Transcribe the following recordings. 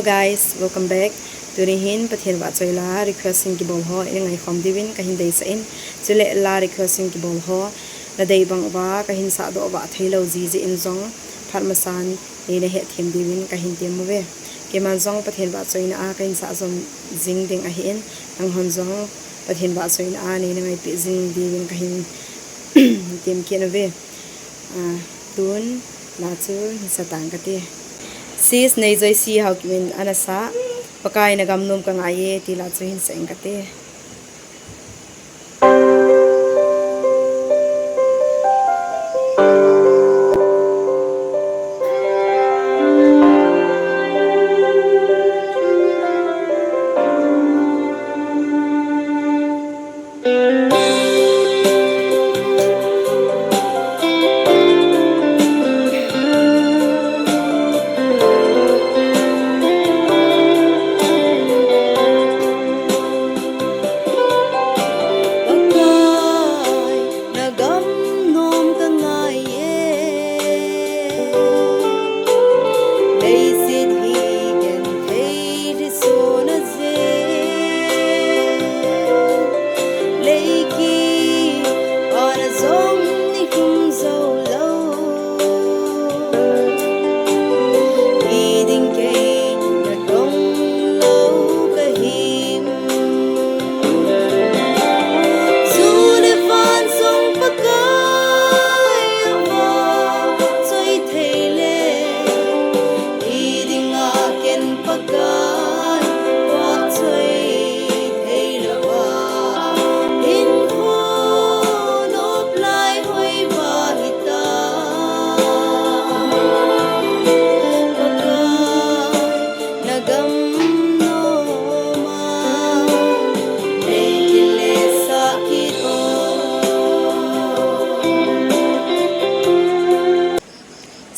guys, welcome back. Turihin pathian wa choila requesting ki bol ho engai khom diwin ka hin dei sa in chule la requesting ki bol ho la dei bang wa ka hin sa do wa thailo ji ji in zong pharmasan ni ne he thim diwin ka hin tem we ke man zong pathian wa choina a ka hin sa zom jing ding a hin ang hon zong pathian wa choina a ni ngai pi jing diwin ka hin tem ki no we tun la chu sa tang ka ti sis nei joi si hau kimin anasa pakai na gamnum ka ngaye tila chuhin sa engkate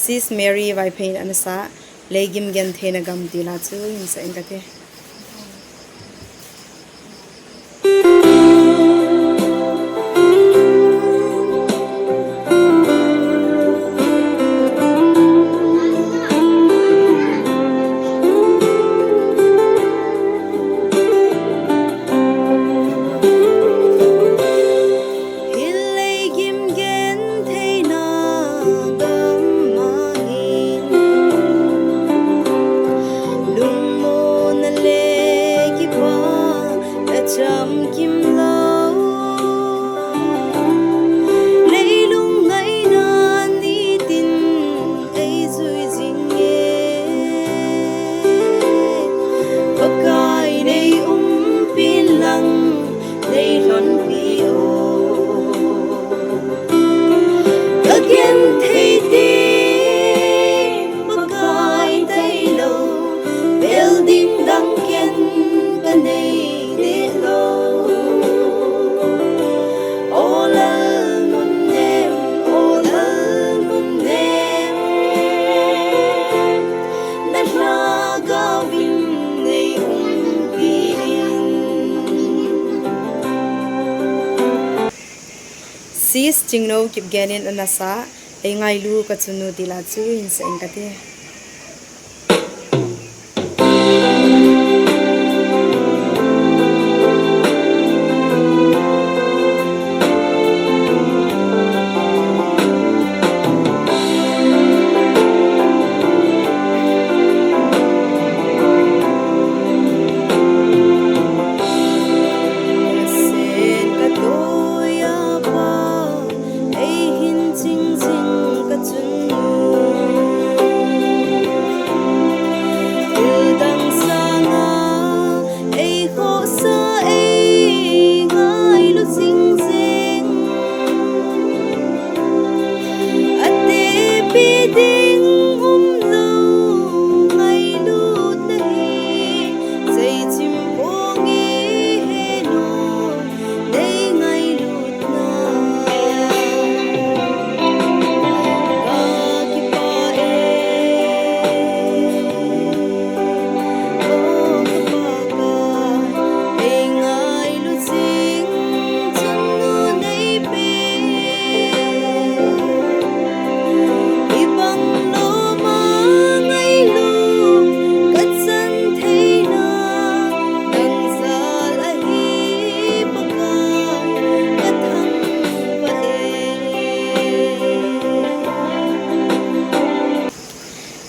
sis Mary vai pain anasa legim gen thena gam tila chu in sa engkate sis chingno kip ganin anasa ai ngai lu ka chunu tila chu in sa engkate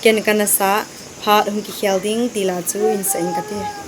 ken kana sa phat hum ki khel ding tila chu in sa in ka te